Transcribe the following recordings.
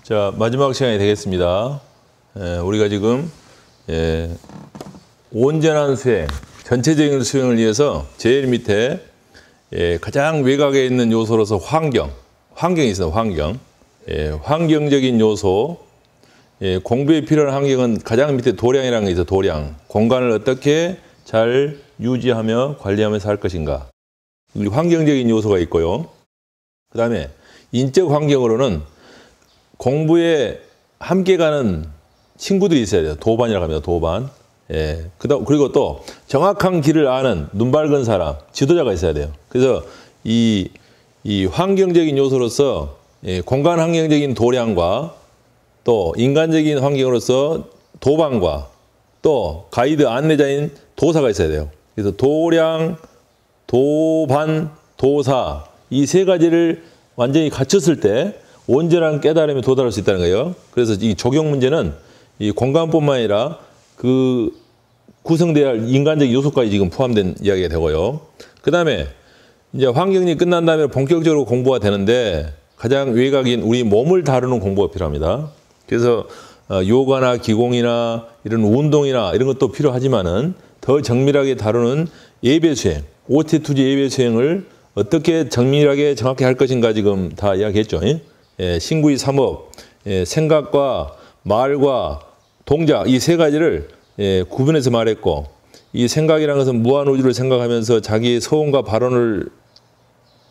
자, 마지막 시간이 되겠습니다. 우리가 지금 온전한 수행, 전체적인 수행을 위해서 제일 밑에 가장 외곽에 있는 요소로서 환경이 있어요. 환경적인 요소, 공부에 필요한 환경은 가장 밑에 도량이라는 게 있어요. 도량. 공간을 어떻게 잘 유지하며 관리하면서 할 것인가. 환경적인 요소가 있고요. 그 다음에 인적 환경으로는 공부에 함께 가는 친구들이 있어야 돼요. 도반이라고 합니다. 도반. 그리고 또 정확한 길을 아는 눈 밝은 사람, 지도자가 있어야 돼요. 그래서 이 환경적인 요소로서 공간 환경적인 도량과 또 인간적인 환경으로서 도반과 또 가이드 안내자인 도사가 있어야 돼요. 그래서 도량, 도반, 도사 이 세 가지를 완전히 갖췄을 때 온전한 깨달음에 도달할 수 있다는 거예요. 그래서 이 적용 문제는 이 공간뿐만 아니라 그 구성돼야 할 인간적 요소까지 지금 포함된 이야기가 되고요. 그 다음에 이제 환경이 끝난 다음에 본격적으로 공부가 되는데 가장 외곽인 우리 몸을 다루는 공부가 필요합니다. 그래서 요가나 기공이나 이런 운동이나 이런 것도 필요하지만은 더 정밀하게 다루는 예배 수행, 오태투지 예배 수행을 어떻게 정밀하게 정확히 할 것인가 지금 다 이야기했죠. 신구의 삼업, 생각과 말과 동작 이 세 가지를 구분해서 말했고 이 생각이라는 것은 무한우주를 생각하면서 자기의 서원과 발언을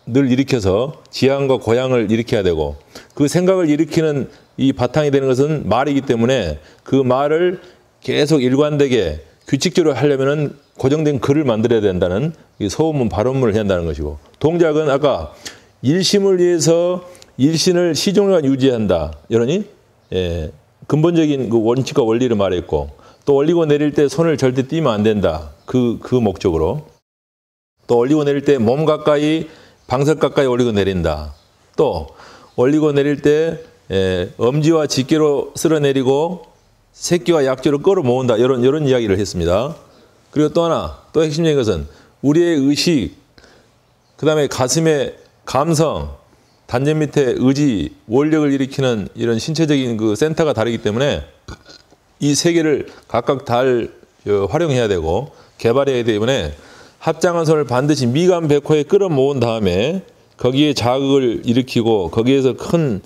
늘 일으켜서 지향과 고향을 일으켜야 되고 그 생각을 일으키는 이 바탕이 되는 것은 말이기 때문에 그 말을 계속 일관되게 규칙적으로 하려면은 고정된 글을 만들어야 된다는 이 서원문 발언문을 해야 한다는 것이고 동작은 아까 일심을 위해서 일신을 시종일관 유지한다. 이러니 근본적인 그 원칙과 원리를 말했고 또 올리고 내릴 때 손을 절대 띄면 안 된다. 그 목적으로 또 올리고 내릴 때 몸 가까이 방석 가까이 올리고 내린다. 또 올리고 내릴 때 엄지와 집게로 쓸어내리고 새끼와 약지로 끌어 모은다. 이런 이야기를 했습니다. 그리고 또 하나 또 핵심적인 것은 우리의 의식 그 다음에 가슴의 감성 단전 밑에 의지, 원력을 일으키는 이런 신체적인 그 센터가 다르기 때문에 이 세 개를 각각 잘 활용해야 되고 개발해야 되기 때문에 합장한 손을 반드시 미간 백호에 끌어 모은 다음에 거기에 자극을 일으키고 거기에서 큰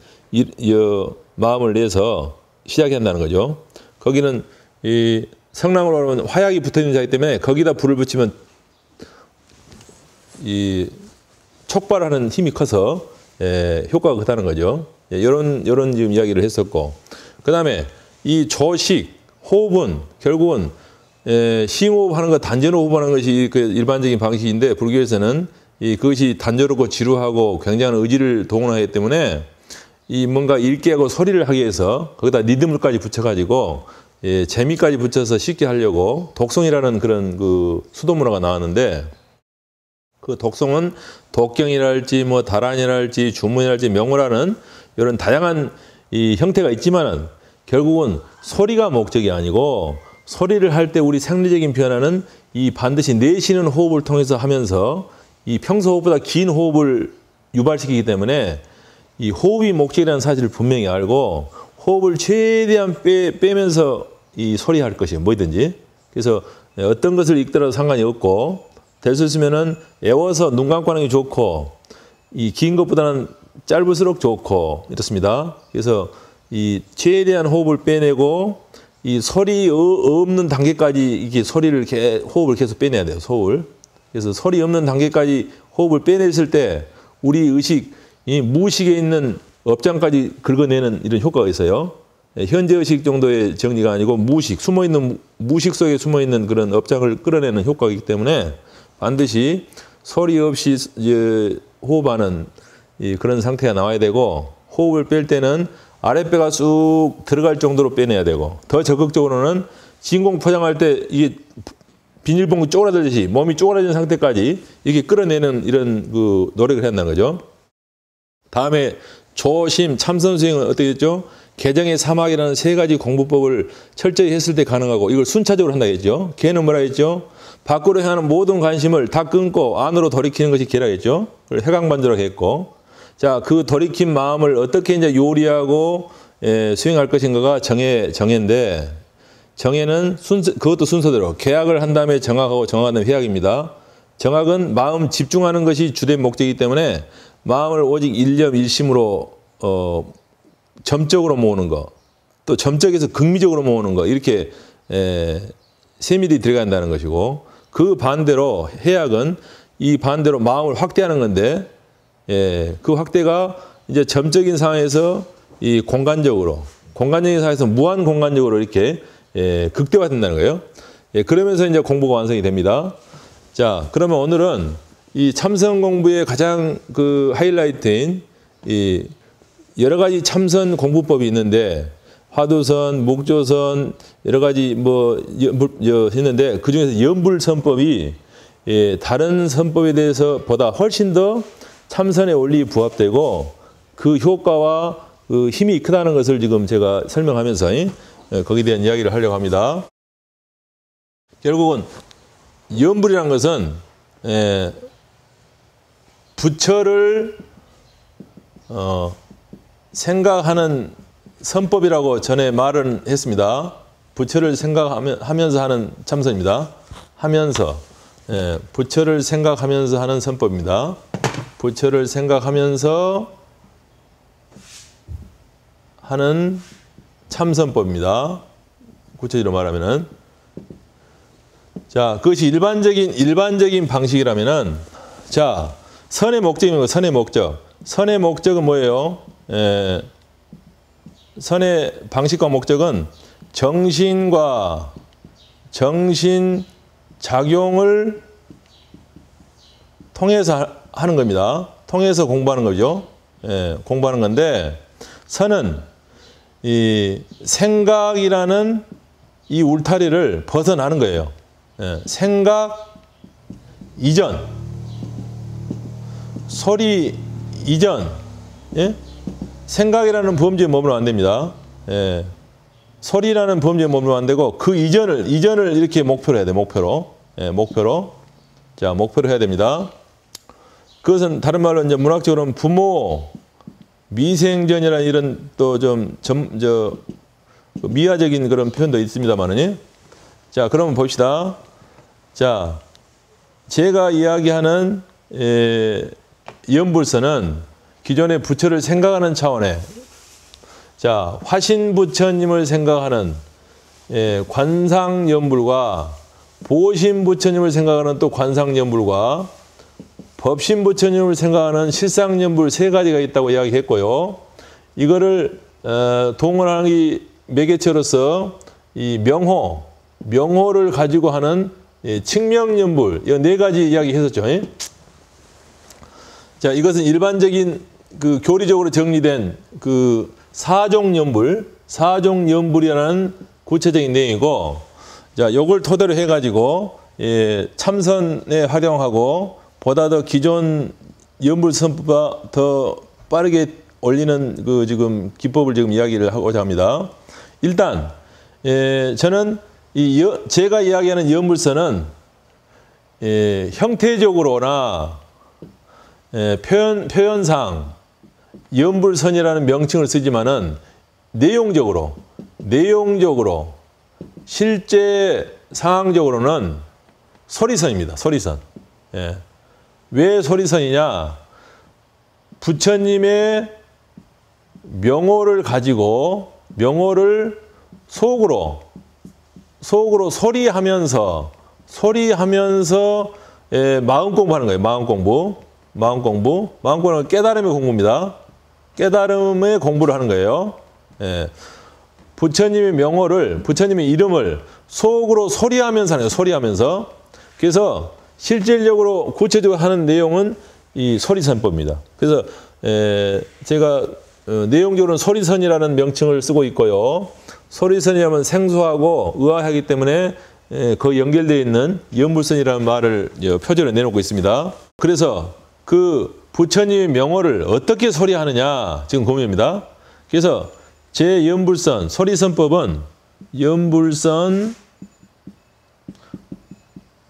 마음을 내서 시작해야 한다는 거죠. 거기는 이 성랑으로 하면 화약이 붙어있는 자이기 때문에 거기다 불을 붙이면 이 촉발하는 힘이 커서 효과가 크다는 거죠. 이런 지금 이야기를 했었고, 그 다음에 이 조식, 호흡은 결국은 심호흡하는 것, 단전호흡하는 것이 그 일반적인 방식인데 불교에서는 그것이 단조롭고 지루하고 굉장한 의지를 동원하기 때문에 이 뭔가 읽게 하고 소리를 하기 위해서 거기다 리듬을까지 붙여가지고 재미까지 붙여서 쉽게 하려고 독송이라는 그런 그 수도문화가 나왔는데. 그 독송은 독경이랄지 뭐 다란이랄지 주문이랄지 명호라는 이런 다양한 이 형태가 있지만은 결국은 소리가 목적이 아니고 소리를 할 때 우리 생리적인 변화는 이 반드시 내쉬는 호흡을 통해서 하면서 이 평소 호흡보다 긴 호흡을 유발시키기 때문에 이 호흡이 목적이라는 사실을 분명히 알고 호흡을 최대한 빼면서 이 소리할 것이에요. 뭐든지. 그래서 어떤 것을 읽더라도 상관이 없고 될 수 있으면은 애워서 눈 감고 하는 게 좋고 이 긴 것보다는 짧을수록 좋고 이렇습니다. 그래서 이 최대한 호흡을 빼내고 이 소리 없는 단계까지 이렇게 호흡을 계속 빼내야 돼요. 소울. 그래서 소리 없는 단계까지 호흡을 빼냈을 때 우리 의식, 이 무의식에 있는 업장까지 긁어내는 이런 효과가 있어요. 현재 의식 정도의 정리가 아니고 무의식 속에 숨어 있는 그런 업장을 끌어내는 효과가 있기 때문에 반드시 소리 없이 호흡하는 그런 상태가 나와야 되고 호흡을 뺄 때는 아랫배가 쑥 들어갈 정도로 빼내야 되고 더 적극적으로는 진공 포장할 때 이게 비닐봉지 쪼그라들듯이 몸이 쪼그라진 상태까지 이렇게 끌어내는 이런 그 노력을 해야 한다는 거죠. 다음에 조심 참선 수행은 어떻게 됐죠? 개정의 사막이라는 세 가지 공부법을 철저히 했을 때 가능하고 이걸 순차적으로 한다 했죠. 걔는 뭐라 했죠? 밖으로 향하는 모든 관심을 다 끊고 안으로 돌이키는 것이 계라겠죠. 해강반조라고 했고, 자, 그 돌이킨 마음을 어떻게 이제 요리하고 수행할 것인가가 정해인데, 정해는 그것도 순서대로 계약을 한 다음에 정학하고 정학한 다음에 회학입니다. 정학은 마음 집중하는 것이 주된 목적이기 때문에 마음을 오직 일념 일심으로 점적으로 모으는 거, 또 점적에서 극미적으로 모으는 거, 이렇게 세밀히 들어간다는 것이고, 그 반대로 해학은 이 반대로 마음을 확대하는 건데, 그 확대가 이제 점적인 상황에서 이 공간적인 상황에서 무한 공간적으로 이렇게 극대화된다는 거예요. 그러면서 이제 공부가 완성이 됩니다. 자, 그러면 오늘은 이 참선 공부의 가장 그 하이라이트인 이 여러 가지 참선 공부법이 있는데, 화두선, 목조선, 여러 가지 했는데, 그 중에서 연불선법이 다른 선법에 대해서 보다 훨씬 더 참선의 원리에 부합되고 그 효과와 그 힘이 크다는 것을 지금 제가 설명하면서 거기에 대한 이야기를 하려고 합니다. 결국은 연불이라는 것은 부처를 생각하는 선법이라고 전에 말은 했습니다. 부처를 생각하면서 하는 참선입니다. 부처를 생각하면서 하는 선법입니다. 부처를 생각하면서 하는 참선법입니다. 구체적으로 말하면은, 자, 그것이 일반적인 방식이라면은, 자, 선의 목적입니다. 선의 목적. 선의 목적은 뭐예요? 선의 방식과 목적은 정신과 정신 작용을 통해서 하는 겁니다. 통해서 공부하는 거죠. 공부하는 건데, 선은 이 생각이라는 이 울타리를 벗어나는 거예요. 생각 이전, 소리 이전, 생각이라는 범주에 머물면 안 됩니다. 소리라는 범주에 머물면 안 되고, 그 이전을 이렇게 목표로 해야 돼. 목표로. 자, 목표로 해야 됩니다. 그것은 다른 말로 이제 문학적으로는 부모, 미생전이라는 이런 또 미화적인 그런 표현도 있습니다만은. 자, 그러면 봅시다. 자, 제가 이야기하는 연불선은 기존의 부처를 생각하는 차원에, 자, 화신부처님을 생각하는 관상연불과 보신부처님을 생각하는 또 관상연불과 법신부처님을 생각하는 실상연불 세 가지가 있다고 이야기했고요. 이거를 동원하기 매개체로서 이 명호를 가지고 하는 칙명연불, 이 네 가지 이야기했었죠. 자, 이것은 일반적인 그 교리적으로 정리된 그 사종연불이라는 구체적인 내용이고, 자, 요걸 토대로 해가지고 참선에 활용하고 보다 더 기존 연불선법보다 더 빠르게 올리는 그 지금 기법을 지금 이야기를 하고자 합니다. 일단 저는 제가 이야기하는 연불선은 형태적으로나 표현상 연불선이라는 명칭을 쓰지만은 내용적으로 실제 상황적으로는 소리선입니다. 소리선. 왜 소리선이냐? 부처님의 명호를 가지고 명호를 속으로 소리하면서 마음 공부하는 거예요. 마음 공부는 깨달음의 공부입니다. 깨달음의 공부를 하는 거예요. 부처님의 명호를, 부처님의 이름을 속으로 소리하면서 하는 거예요. 소리하면서. 그래서 실질적으로 구체적으로 하는 내용은 이 소리선법입니다. 그래서 제가 내용적으로는 소리선이라는 명칭을 쓰고 있고요. 소리선이라면 생소하고 의아하기 때문에 거의 연결되어 있는 연불선이라는 말을 표절에 내놓고 있습니다. 그래서 그 부처님의 명호를 어떻게 소리하느냐 지금 고민입니다. 그래서 제 연불선, 소리선법은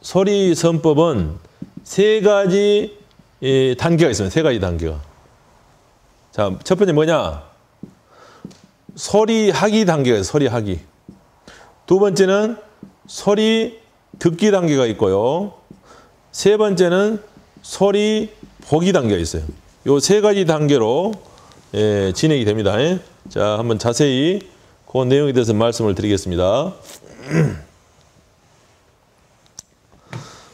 소리선법은 세 가지 단계가 있습니다. 세 가지 단계가. 자, 첫 번째 뭐냐? 소리하기 단계가 있어요. 소리하기. 두 번째는 소리 듣기 단계가 있고요. 세 번째는 소리 보기 단계가 있어요. 요 세 가지 단계로 진행이 됩니다. 자, 한번 자세히 그 내용에 대해서 말씀을 드리겠습니다.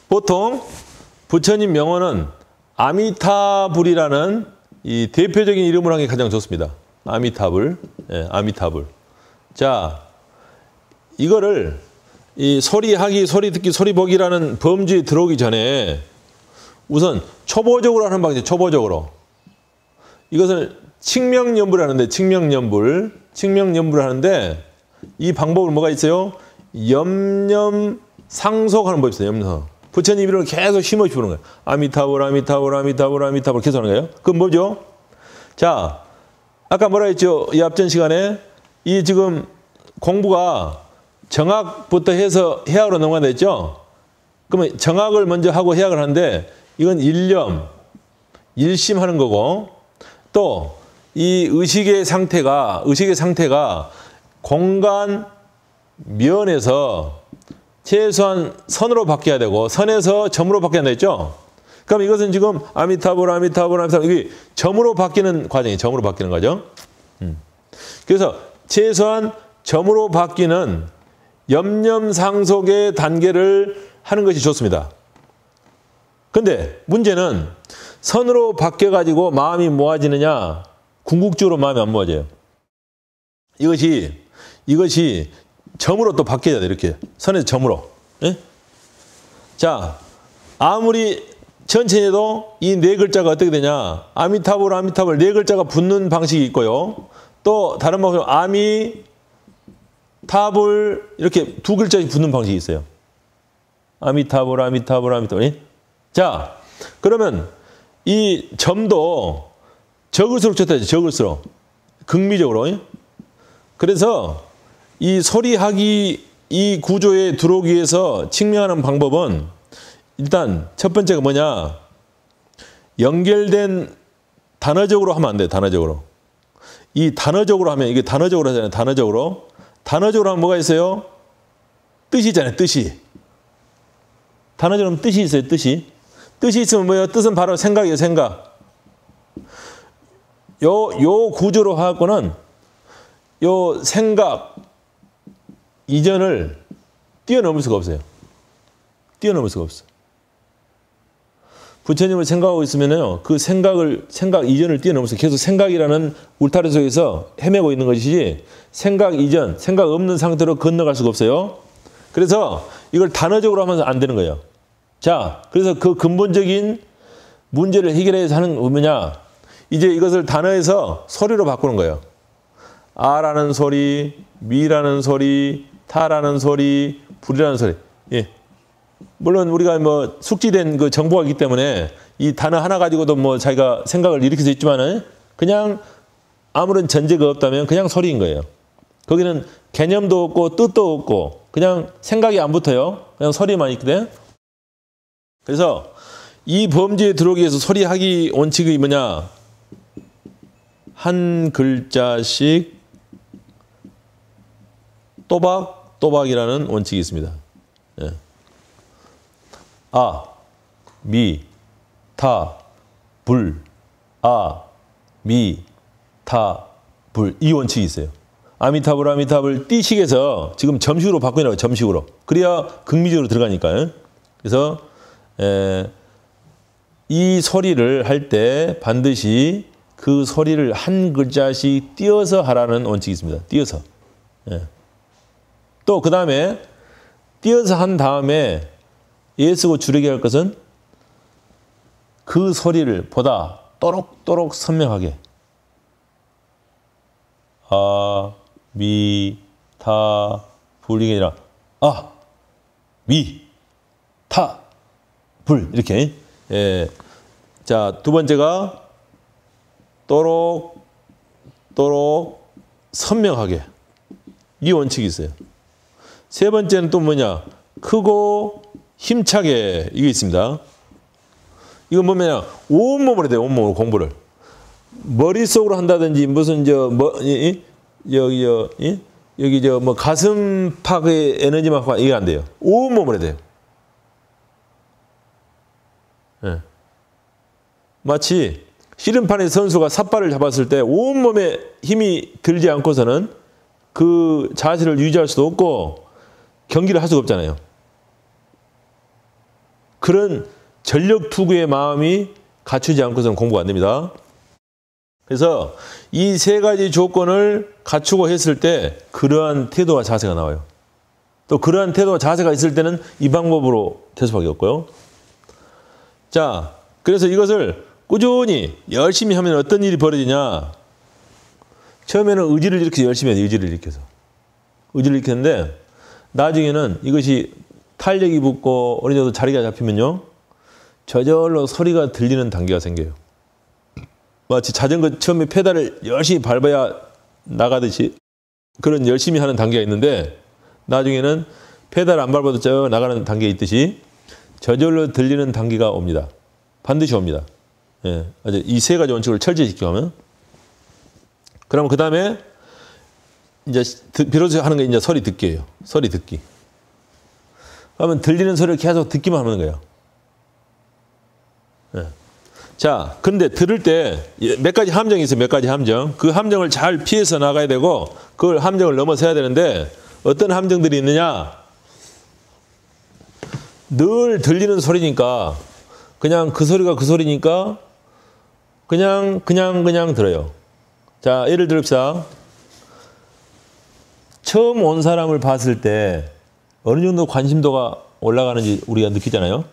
보통 부처님 명언은 아미타불이라는 이 대표적인 이름을 하는 게 가장 좋습니다. 아미타불. 아미타불. 자, 이거를 이 소리하기, 소리 듣기, 소리 보기라는 범주에 들어오기 전에 우선 초보적으로 하는 방식, 초보적으로. 이것을 칭명연불을 하는데, 칭명연불을 하는데, 이 방법은 뭐가 있어요? 염념상속하는 법이 있어요, 염념. 부처님 이름을 계속 힘없이 부르는 거예요. 아미타불, 아미타불, 아미타불, 아미타불 계속 하는 거예요. 그건 뭐죠? 자, 아까 뭐라 했죠? 이 앞전 시간에 이 지금 공부가 정학부터 해서 해학으로 넘어간다 했죠? 그러면 정학을 먼저 하고 해학을 하는데 이건 일념, 일심하는 거고 또 이 의식의 상태가 공간 면에서 최소한 선으로 바뀌어야 되고 선에서 점으로 바뀌어야 된다 했죠? 그럼 이것은 지금 아미타불, 아미타불, 아미타불 이게 점으로 바뀌는 과정이에요. 점으로 바뀌는 과정. 그래서 최소한 점으로 바뀌는 염념상속의 단계를 하는 것이 좋습니다. 근데 문제는 선으로 바뀌어가지고 마음이 모아지느냐, 궁극적으로 마음이 안 모아져요. 이것이 점으로 또 바뀌어야 돼, 이렇게. 선에서 점으로. 예? 자, 아무리 천천히 해도 이 네 글자가 어떻게 되냐. 아미타불, 아미타불 네 글자가 붙는 방식이 있고요. 또 다른 방식으로 아미타불 이렇게 두 글자씩 붙는 방식이 있어요. 아미타불, 아미타불, 아미타불. 예? 자, 그러면 이 점도 적을수록 좋다, 적을수록. 극미적으로. 예? 그래서 이 소리하기 이 구조에 들어오기 위해서 칭명하는 방법은 일단 첫 번째가 뭐냐. 연결된 단어적으로 하면 안 돼요. 단어적으로. 이 단어적으로 하면 이게 단어적으로 하잖아요. 단어적으로. 단어적으로 하면 뭐가 있어요? 뜻이 있잖아요. 뜻이. 단어적으로 하면 뜻이 있어요. 뜻이. 뜻이 있으면 뭐예요? 뜻은 바로 생각이에요. 생각. 요 구조로 하고는 요 생각 이전을 뛰어넘을 수가 없어요. 뛰어넘을 수가 없어요. 부처님을 생각하고 있으면요, 그 생각 이전을 뛰어넘어서 계속 생각이라는 울타리 속에서 헤매고 있는 것이지, 생각 이전, 생각 없는 상태로 건너갈 수가 없어요. 그래서 이걸 단어적으로 하면서 안 되는 거예요. 자, 그래서 그 근본적인 문제를 해결해서 하는 거 뭐냐? 이제 이것을 단어에서 소리로 바꾸는 거예요. 아라는 소리, 미라는 소리, 타라는 소리, 불이라는 소리. 예. 물론 우리가 뭐 숙지된 그 정보가 있기 때문에 이 단어 하나 가지고도 뭐 자기가 생각을 일으킬 수 있지만은 그냥 아무런 전제가 없다면 그냥 소리인 거예요. 거기는 개념도 없고 뜻도 없고 그냥 생각이 안 붙어요. 그냥 소리만 있거든. 그래서 이 범주에 들어오기 위해서 소리하기 원칙이 뭐냐? 한 글자씩 또박또박이라는 원칙이 있습니다. 예. 아, 미, 타, 불, 아, 미, 타, 불. 이 원칙이 있어요. 아미타불, 아미타불 띠식에서 지금 점식으로 바꾸냐고, 점식으로. 그래야 극미적으로 들어가니까요. 그래서 이 소리를 할 때 반드시 그 소리를 한 글자씩 띄어서 하라는 원칙이 있습니다. 띄어서. 예. 또 그 다음에 띄어서 한 다음에 예 쓰고 줄이게 할 것은 그 소리를 보다 또록또록 선명하게 아, 미, 타, 불 이게 아니라 아, 미, 타, 불 이렇게. 예. 자, 두 번째가 또록 선명하게. 이 원칙이 있어요. 세 번째는 또 뭐냐? 크고 힘차게 이게 있습니다. 이건 뭐냐? 온몸으로 돼요. 온몸으로 공부를. 머릿속으로 한다든지 무슨 여기 뭐 가슴팍의 에너지만 이게 안 돼요. 온몸으로 해야 돼요. 예. 마치 씨름판의 선수가 삿발을 잡았을 때 온몸에 힘이 들지 않고서는 그 자세를 유지할 수도 없고 경기를 할 수가 없잖아요. 그런 전력 투구의 마음이 갖추지 않고서는 공부가 안 됩니다. 그래서 이 세 가지 조건을 갖추고 했을 때 그러한 태도와 자세가 나와요. 또 그러한 태도와 자세가 있을 때는 이 방법으로 될 수밖에 없고요. 자, 그래서 이것을 꾸준히 열심히 하면 어떤 일이 벌어지냐. 처음에는 의지를 이렇게 열심히 해야 돼요. 의지를 일으켜서. 의지를 일으켰는데 나중에는 이것이 탄력이 붙고 어느 정도 자리가 잡히면요. 저절로 소리가 들리는 단계가 생겨요. 마치 자전거 처음에 페달을 열심히 밟아야 나가듯이 그런 열심히 하는 단계가 있는데 나중에는 페달 안 밟아도 저 나가는 단계에 있듯이 저절로 들리는 단계가 옵니다. 반드시 옵니다. 예, 이 세 가지 원칙을 철저시키면 그러면 그 다음에 이제 비로소 하는 게 이제 소리 듣기예요. 소리 듣기. 그러면 들리는 소리를 계속 듣기만 하는 거예요. 예. 자, 근데 들을 때 몇 가지 함정이 있어요. 몇 가지 함정. 그 함정을 잘 피해서 나가야 되고 그걸 함정을 넘어서야 되는데 어떤 함정들이 있느냐. 늘 들리는 소리니까 그냥 그 소리가 그 소리니까 그냥 들어요. 자, 예를 들읍시다. 처음 온 사람을 봤을 때 어느 정도 관심도가 올라가는지 우리가 느끼잖아요.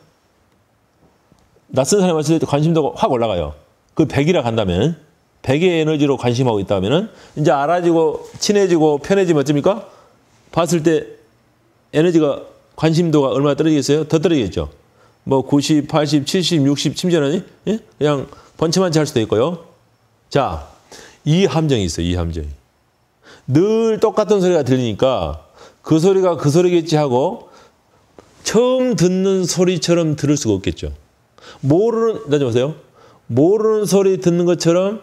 낯선 사람을 봤을 때 관심도가 확 올라가요. 그 100이라 간다면 100의 에너지로 관심하고 있다면 이제 알아지고 친해지고 편해지면 어쩝니까? 봤을 때 에너지가 관심도가 얼마나 떨어지겠어요? 더 떨어지겠죠. 뭐 90, 80, 70, 60, 심지어는 그냥 번치만치 할 수도 있고요. 자, 이 함정이 있어요. 이 함정이. 늘 똑같은 소리가 들리니까 그 소리가 그 소리겠지 하고 처음 듣는 소리처럼 들을 수가 없겠죠. 보세요. 모르는 소리 듣는 것처럼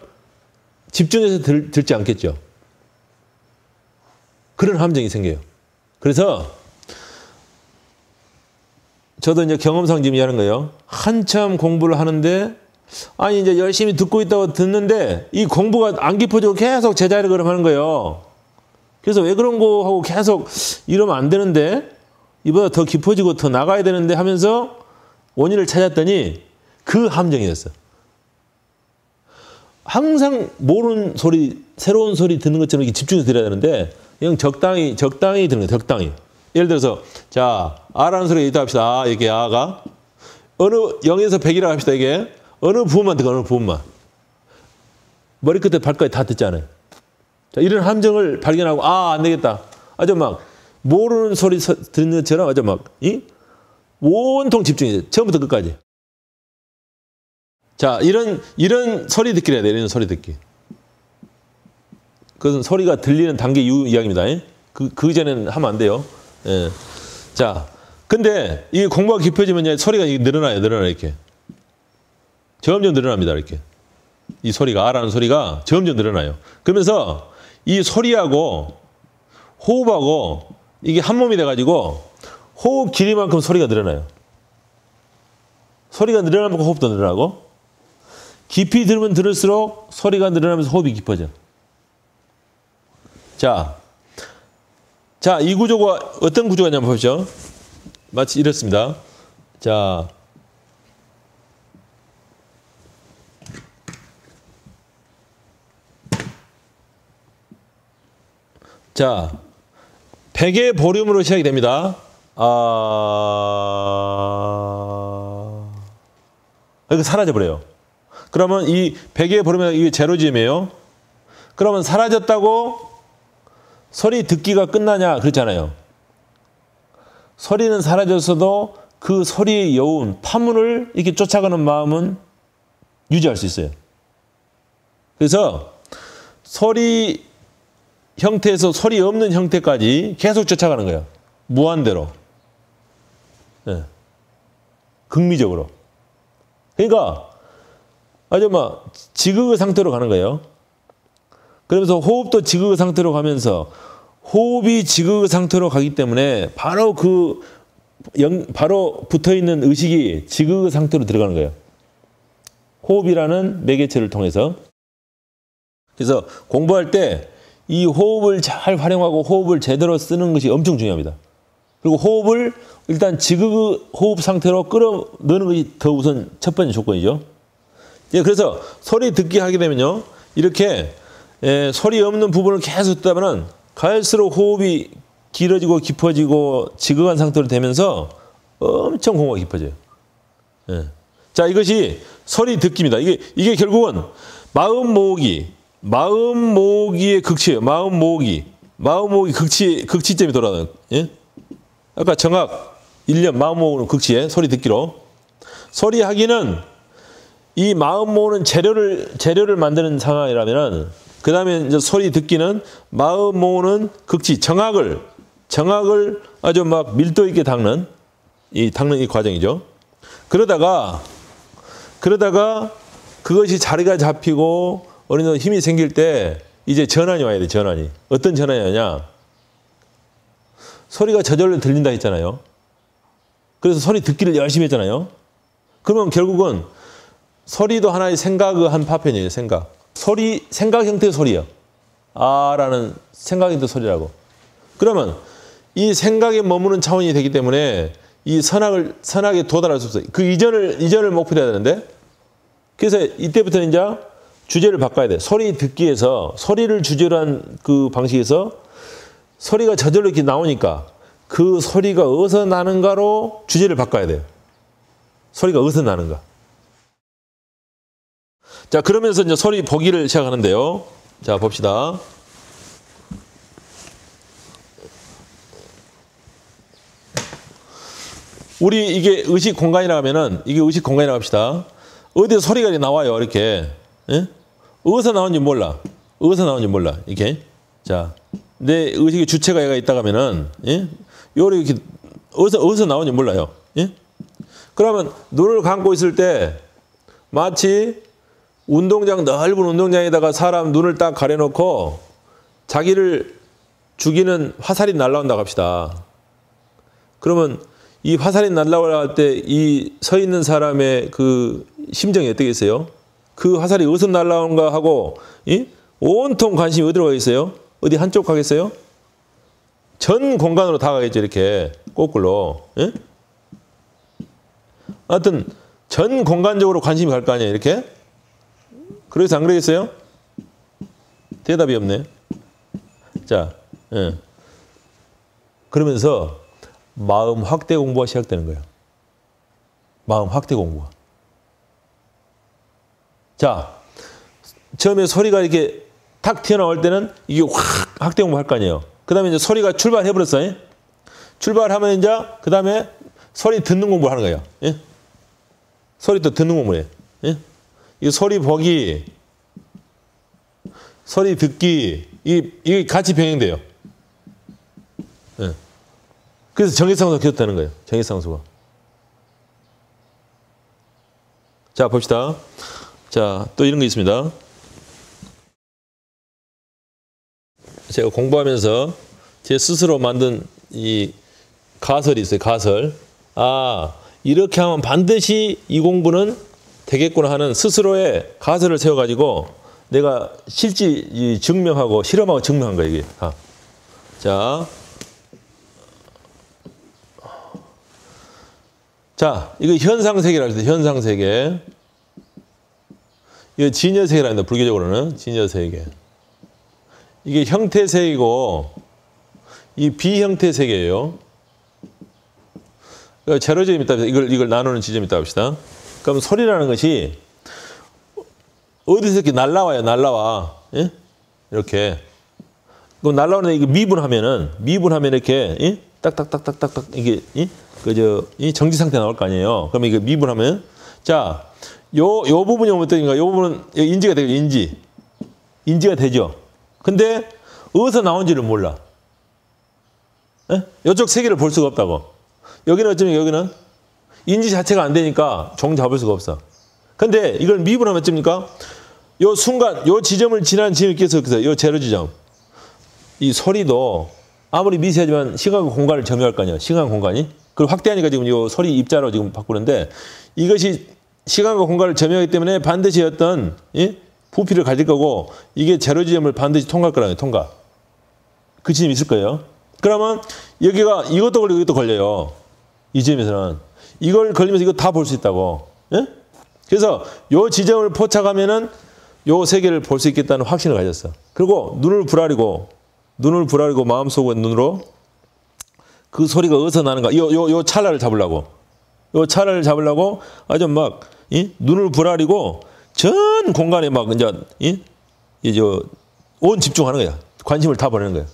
집중해서 듣지 않겠죠. 그런 함정이 생겨요. 그래서 저도 이제 경험상 지금 하는 거예요. 한참 공부를 하는데 아니 이제 열심히 듣고 있다고 듣는데 이 공부가 안 깊어지고 계속 제자리를 걸음하는 거예요. 그래서 왜 그런 거 하고 계속 이러면 안 되는데 이보다 더 깊어지고 더 나가야 되는데 하면서 원인을 찾았더니 그 함정이었어. 항상 모르는 소리, 새로운 소리 듣는 것처럼 이렇게 집중해서 들어야 되는데 그냥 적당히 듣는 거예요. 적당히. 예를 들어서 자, 아라는 소리가 있다 합시다. 아, 이게 아가 어느 0에서 100이라고 합시다. 이게 어느 부분만 듣고 어느 부분만. 머리끝에 발까지 다 듣지 않아요. 자, 이런 함정을 발견하고 안 되겠다. 아주 막 모르는 소리 듣는 것처럼 아주 막 온통 집중해야 돼. 처음부터 끝까지. 자, 이런 소리 듣기를 해야 돼. 이런 소리 듣기. 그것은 소리가 들리는 단계 이후 이야기입니다. 그 전에는 하면 안 돼요. 예. 자, 근데 이 공부가 깊어지면 소리가 늘어나요. 이렇게. 점점 늘어납니다. 이렇게. 이 소리가, 아라는 소리가 점점 늘어나요. 그러면서 이 소리하고 호흡하고 이게 한 몸이 돼가지고 호흡 길이만큼 소리가 늘어나요. 소리가 늘어나면 호흡도 늘어나고 깊이 들으면 들을수록 소리가 늘어나면서 호흡이 깊어져. 자, 이 구조가 어떤 구조가냐면 보십시오. 마치 이렇습니다. 자, 자, 100의 볼륨으로 시작이 됩니다. 이거 사라져버려요. 그러면 이 100의 볼륨이 이게 제로지음이에요. 그러면 사라졌다고 소리 듣기가 끝나냐? 그렇잖아요. 소리는 사라졌어도 그 소리의 여운, 파문을 이렇게 쫓아가는 마음은 유지할 수 있어요. 그래서 소리 형태에서 소리 없는 형태까지 계속 쫓아가는 거예요. 무한대로. 네. 극미적으로. 그러니까 아주 막 지극의 상태로 가는 거예요. 그러면서 호흡도 지극 상태로 가면서 호흡이 지극 상태로 가기 때문에 바로 바로 붙어 있는 의식이 지극 상태로 들어가는 거예요. 호흡이라는 매개체를 통해서. 그래서 공부할 때 이 호흡을 잘 활용하고 호흡을 제대로 쓰는 것이 엄청 중요합니다. 그리고 호흡을 일단 지극 호흡 상태로 끌어 넣는 것이 더 우선 첫 번째 조건이죠. 예, 그래서 소리 듣기 하게 되면요, 이렇게 소리 없는 부분을 계속 듣다 보면 갈수록 호흡이 길어지고 깊어지고 지극한 상태로 되면서 엄청 공부가 깊어져요. 예. 자, 이것이 소리 듣기입니다. 이게 결국은 마음 모으기의 극치예요. 마음 모으기 극치점이 돌아가요. 예? 아까 정학, 일념, 마음 모으는 극치에 소리 듣기로. 소리 하기는 이 마음 모으는 재료를 만드는 상황이라면은, 그 다음에 이제 소리 듣기는 마음 모으는 극치, 정학을 아주 막 밀도 있게 닦는 이 과정이죠. 그러다가 그것이 자리가 잡히고 어느 정도 힘이 생길 때 이제 전환이 와야 돼, 전환이. 어떤 전환이 오냐? 소리가 저절로 들린다 했잖아요. 그래서 소리 듣기를 열심히 했잖아요. 그러면 결국은 소리도 하나의 생각의 한 파편이에요, 생각. 생각 형태의 소리예요. 아라는 생각 형태의 소리라고. 그러면 이 생각에 머무는 차원이 되기 때문에 이 선악에 도달할 수 없어요. 그 이전을 목표로 해야 되는데, 그래서 이때부터는 이제 주제를 바꿔야 돼. 소리 듣기에서 소리를 주제로 한 그 방식에서 소리가 저절로 이렇게 나오니까 그 소리가 어디서 나는가로 주제를 바꿔야 돼요. 소리가 어디서 나는가. 자, 그러면서 이제 소리 보기를 시작하는데요. 자, 봅시다. 우리 이게 의식 공간이라고 하면은, 이게 의식 공간이라고 합시다. 어디서 소리가 나와요, 이렇게. 예? 어디서 나오는지 몰라. 이렇게. 자, 내 의식의 주체가 얘가 있다고 하면은, 예? 이렇게, 어디서 나오는지 몰라요. 예? 그러면 눈을 감고 있을 때 마치 넓은 운동장에다가 사람 눈을 딱 가려놓고 자기를 죽이는 화살이 날라온다고 합시다. 그러면 이 화살이 날라올 때 이 서 있는 사람의 그 심정이 어떻겠어요? 그 화살이 어디서 날라오는가 하고 온통 관심이 어디로 가겠어요? 어디 한쪽 가겠어요? 전 공간으로 다가가겠죠, 이렇게 거꾸로. 예? 하여튼 전 공간적으로 관심이 갈 거 아니에요, 이렇게? 그래서 안 그러겠어요? 대답이 없네. 자, 예. 그러면서 마음 확대 공부가 시작되는 거예요. 마음 확대 공부가. 자, 처음에 소리가 이렇게 탁 튀어나올 때는 이게 확 확대 공부 할 거 아니에요. 그 다음에 이제 소리가 출발해버렸어요. 출발하면 이제 그 다음에 소리 듣는 공부를 하는 거예요. 예? 소리 또 듣는 공부예요. 예? 이 소리 보기, 소리 듣기, 이게 같이 병행돼요. 예. 그래서 정해상수가 계속 되는 거예요. 정해상수가. 자, 봅시다. 자, 또 이런 게 있습니다. 제가 공부하면서 제 스스로 만든 이 가설이 있어요. 가설. 아, 이렇게 하면 반드시 이 공부는 되겠구나 하는 스스로의 가설을 세워가지고 내가 실제 증명하고 실험하고 증명한 거예요, 이게 다. 자, 이거 현상세계라고 해서 현상세계. 이거 진여세계라고 합니다. 불교적으로는 진여세계. 이게 형태세계고 이 비형태세계예요. 그러니까 제로점이 있다. 이걸 나누는 지점이 있다고 합시다. 그럼 소리라는 것이 어디서 이렇게 날라와. 예? 이렇게. 그럼 날라오는 이거 미분하면 이렇게, 예? 딱딱딱딱딱딱 이게, 예? 이 정지 상태 나올 거 아니에요. 그러면 이거 미분하면, 자, 요 부분이 오면 어떠니까? 요 부분은 인지가 되죠, 인지가 되죠. 근데 어디서 나온지를 몰라. 예? 이쪽 세계를 볼 수가 없다고. 여기는 어쩌면 여기는 인지 자체가 안 되니까 종 잡을 수가 없어. 근데 이걸 미분하면 어쩝니까? 요 순간, 요 지점을 지난 지점이 계속해서 요 제로 지점. 이 소리도 아무리 미세하지만 시간과 공간을 점유할 거 아니야. 시간 공간이. 그걸 확대하니까 지금 요 소리 입자로 지금 바꾸는데 이것이 시간과 공간을 점유하기 때문에 반드시 어떤 부피를 가질 거고 이게 제로 지점을 반드시 통과할 거라는 통과. 그 지점이 있을 거예요. 그러면 여기가 이것도 걸리고 이것도 걸려요. 이 지점에서는. 이걸 걸리면서 이거 다 볼 수 있다고. 예? 그래서 요 지점을 포착하면은 요 세계를 볼 수 있겠다는 확신을 가졌어. 그리고 눈을 부라리고 마음속의 눈으로 그 소리가 어디서 나는가. 요 찰나를 잡으려고. 요 찰나를 잡으려고 아주 막 눈을 부라리고 전 공간에 막 이제 온 집중하는 거야. 관심을 다 보내는 거야.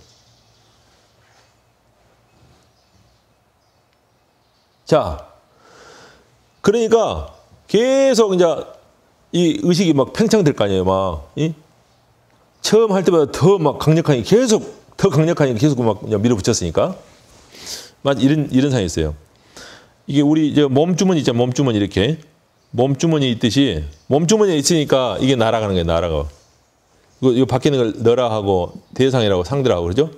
자, 그러니까 계속 이제 이 의식이 막 팽창될 거 아니에요. 막 처음 할 때보다 더 막 강력하게 더 강력하게 계속 막 밀어붙였으니까. 이런 상황이 있어요. 이게 우리 이제 몸주머니 있잖아. 몸주머니 이렇게 몸주머니 있듯이 몸주머니에 있으니까 이게 날아가는 거예요. 날아가. 이거 밖에 있는 걸 너라 하고 대상이라고 상대라고 그러죠.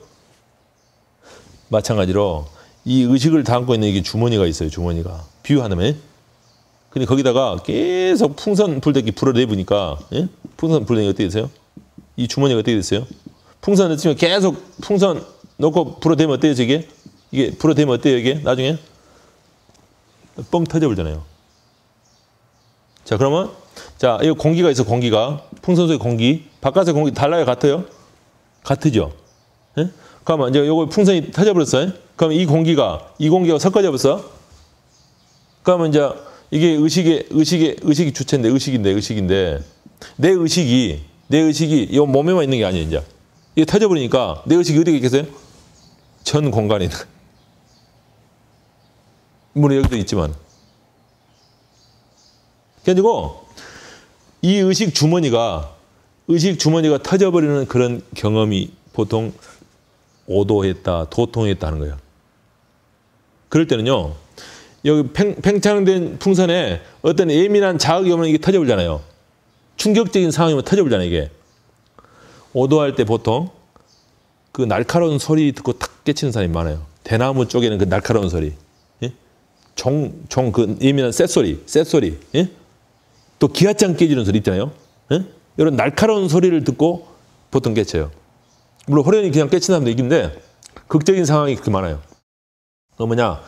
마찬가지로 이 의식을 담고 있는 이게 주머니가 있어요. 주머니가 비유하면. 근데 거기다가 계속 풍선 불대기 불어내보니까 풍선 불대기 어떻게 되세요? 이 주머니가 어떻게 됐어요? 풍선 넣으면 계속 풍선 넣고 불어대면 어때요? 이게 불어대면 어때요? 이게 나중에 뻥 터져버리잖아요. 자, 그러면 자, 이 공기가 있어. 공기가 풍선 속의 공기 바깥의 공기 달라요? 같아요? 같으죠. 예? 그러면 이제 요거 풍선이 터져버렸어요. 그럼 이 공기가 섞어져 버렸어. 그러면 이제 이게 의식이 주체인데 의식인데 내 의식이 이 몸에만 있는 게 아니에요. 이제 이게 터져버리니까 내 의식이 어디에 있겠어요? 전 공간에 있는. 물론 여기도 있지만. 그래가지고 이 의식 주머니가 터져버리는 그런 경험이 보통 오도했다, 도통했다 하는 거예요. 그럴 때는요, 여기 팽창된 풍선에 어떤 예민한 자극이 오면 이게 터져버리잖아요. 충격적인 상황이 오면 터져버리잖아요, 이게. 오도할 때 보통 그 날카로운 소리 듣고 탁 깨치는 사람이 많아요. 대나무 쪽에는 그 날카로운 소리. 예? 그 예민한 쇳소리. 예? 또 기아장 깨지는 소리 있잖아요. 예? 이런 날카로운 소리를 듣고 보통 깨쳐요. 물론 호련히 그냥 깨치는 사람도 있긴데 극적인 상황이 그렇게 많아요. 그 뭐냐,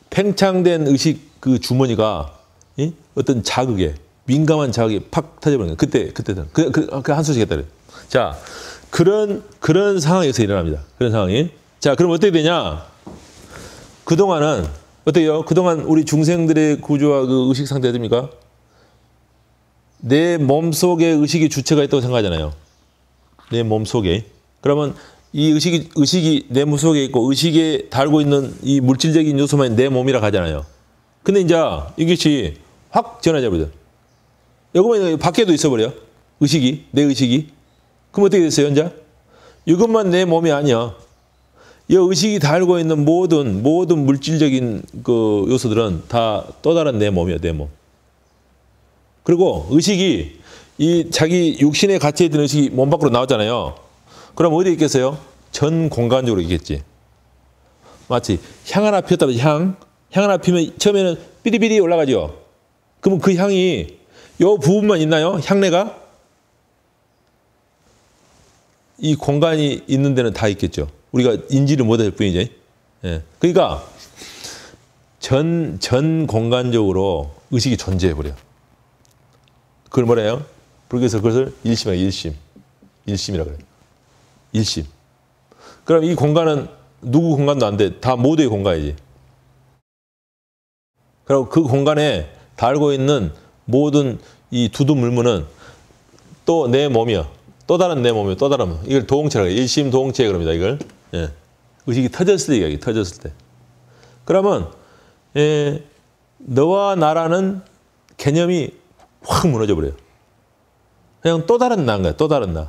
팽창된 의식 그 주머니가 어떤 자극에 민감한 자극이 팍 터져버리는 거예요. 그때는 그 한 소식 했다 그래요. 자, 그런 상황에서 일어납니다. 그런 상황이. 자, 그럼 어떻게 되냐? 그동안은 어때요? 그동안 우리 중생들의 구조와 그 의식 상태가 됩니까? 내 몸속에 의식이 주체가 있다고 생각하잖아요. 내 몸속에. 그러면 이 의식이 내 몸속에 있고 의식에 달고 있는 이 물질적인 요소만 내 몸이라 하잖아요. 근데 이제 이것이 확 전환해 버려. 이거만 밖에도 있어버려. 내 의식이. 그럼 어떻게 됐어요, 이제? 이것만 내 몸이 아니야. 이 의식이 달고 있는 모든 물질적인 그 요소들은 다 또 다른 내 몸이야, 내 몸. 그리고 의식이 이 자기 육신에 갇혀있던 의식이 몸 밖으로 나왔잖아요. 그럼 어디에 있겠어요? 전 공간적으로 있겠지. 마치 향 하나 피웠다면 향 하나 피면 처음에는 삐리삐리 올라가죠. 그러면 그 향이 요 부분만 있나요? 향내가? 이 공간이 있는 데는 다 있겠죠. 우리가 인지를 못할 뿐이죠. 예. 그러니까 전 공간적으로 의식이 존재해버려. 그걸 뭐래요? 그래서 그것을 일심이라고 그래요. 일심. 그럼 이 공간은 누구 공간도 안 돼. 다 모두의 공간이지. 그리고 그 공간에 달고 있는 모든 이 두두 물문은 또 내 몸이야. 또 다른 내 몸이야. 또 다른. 이걸 도홍체라고 해요. 일심도홍체 그럽니다. 이걸. 예. 의식이 터졌을 때 얘기해요. 터졌을 때. 그러면 너와 나라는 개념이 확 무너져 버려요. 그냥 또 다른 나인 거야. 또 다른 나.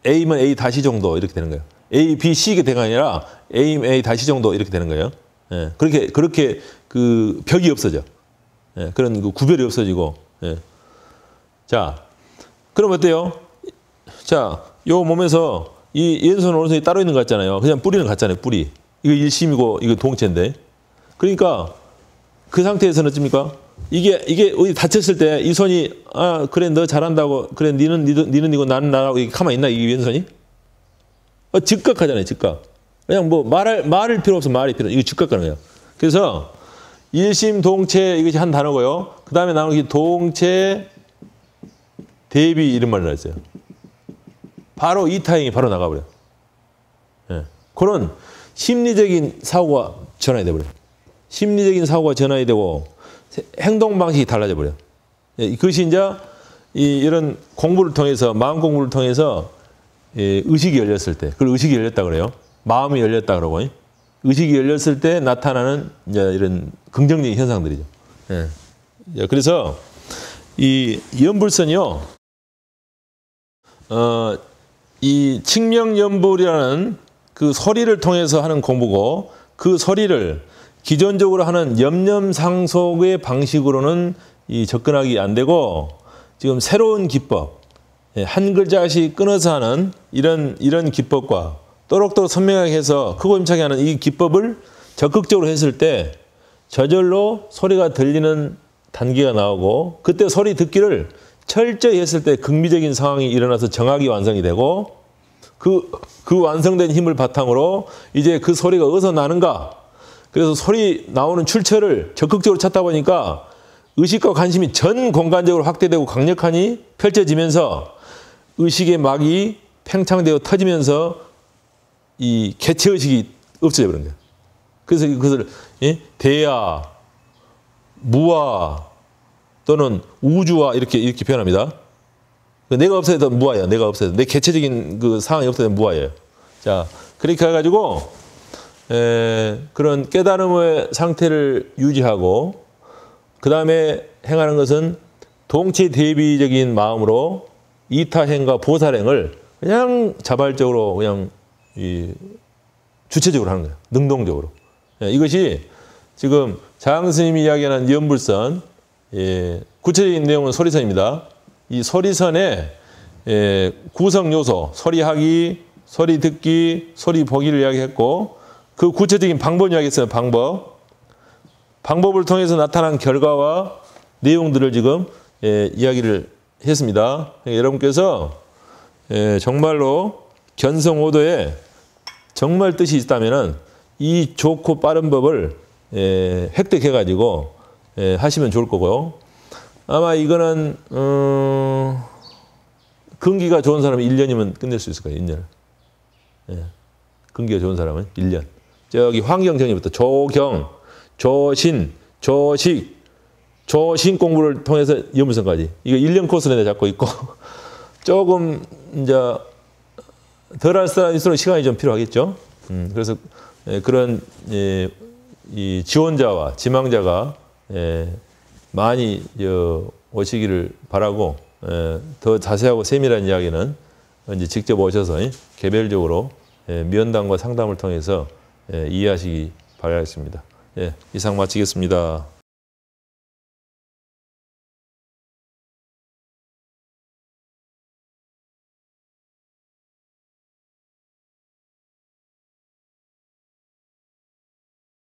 A면 A 다시 정도 이렇게 되는 거예요. A, B, C 가 아니라 A면 A 다시 정도 이렇게 되는 거예요. 예. 그렇게 그 벽이 없어져. 예. 그런 그 구별이 없어지고. 예. 자, 그럼 어때요? 자, 요 몸에서 이 왼손 오른손이 따로 있는 것 같잖아요. 그냥 뿌리는 같잖아요. 뿌리. 이거 일심이고 이거 동체인데. 그러니까 그 상태에서는 어떻습니까? 이게 어디 다쳤을 때 이 손이 그래 너 잘한다고 그래 니는 이고 나는 나라고 이게 가만히 있나 이 왼손이? 즉각하잖아요. 즉각. 그냥 뭐 말할 필요 없어. 말이 필요. 이거 즉각하는 거예요. 그래서 일심 동체 이것이 한 단어고요. 그 다음에 나오는 게 동체 대비 이런 말을 했어요. 바로 이타행이 바로 나가버려요. 예. 그런 심리적인 사고가 전환이 돼버려요. 심리적인 사고가 전환이 되고 행동 방식이 달라져 버려요. 예. 그것이 이제 이런 공부를 통해서 마음 공부를 통해서 의식이 열렸을 때, 그걸 의식이 열렸다 그래요. 마음이 열렸다 그러고 의식이 열렸을 때 나타나는 이제 이런 긍정적인 현상들이죠. 예. 그래서 이 연불선이요. 이 칙명연불이라는 그 소리를 통해서 하는 공부고 그 소리를 기존적으로 하는 염념상속의 방식으로는 접근하기 안 되고 지금 새로운 기법, 한 글자씩 끊어서 하는 이런 기법과 또록또록 선명하게 해서 크고 힘차게 하는 이 기법을 적극적으로 했을 때 저절로 소리가 들리는 단계가 나오고 그때 소리 듣기를 철저히 했을 때 극미적인 상황이 일어나서 정확히 완성이 되고 그 완성된 힘을 바탕으로 이제 그 소리가 어디서 나는가 그래서 소리 나오는 출처를 적극적으로 찾다 보니까 의식과 관심이 전 공간적으로 확대되고 강력하니 펼쳐지면서 의식의 막이 팽창되어 터지면서 이 개체의식이 없어져 버린 거예요. 그래서 그것을 대야, 무아 또는 우주와 이렇게 표현합니다. 내가 없어도 무아예요. 내가 없어도 내 개체적인 그 상황이 없어도 무아예요. 자, 그렇게 해가지고 그런 깨달음의 상태를 유지하고 그 다음에 행하는 것은 동체 대비적인 마음으로 이타행과 보살행을 그냥 자발적으로 그냥 주체적으로 하는 거예요. 능동적으로. 이것이 지금 장 스님이 이야기하는 연불선 구체적인 내용은 소리선입니다. 이 소리선의 구성 요소, 소리하기, 소리 듣기, 소리 보기를 이야기했고 그 구체적인 방법 이야기했어요. 방법을 통해서 나타난 결과와 내용들을 지금 이야기를 했습니다. 여러분께서 정말로 견성오도에 정말 뜻이 있다면은 이 좋고 빠른 법을 획득해가지고 하시면 좋을 거고요. 아마 이거는 근기가 좋은 사람은 1년이면 끝낼 수 있을 거예요. 1년. 근기가 좋은 사람은 1년. 저기 환경 정리부터 조경, 조신, 조식, 조신 공부를 통해서 연불선까지. 이거 1년 코스로 내가 잡고 있고 조금 이제 덜 할 사람일수록 시간이 좀 필요하겠죠. 그래서 그런 이 지원자와 지망자가 많이 오시기를 바라고 더 자세하고 세밀한 이야기는 이제 직접 오셔서 개별적으로 면담과 상담을 통해서 이해하시기 바라겠습니다. 이상 마치겠습니다.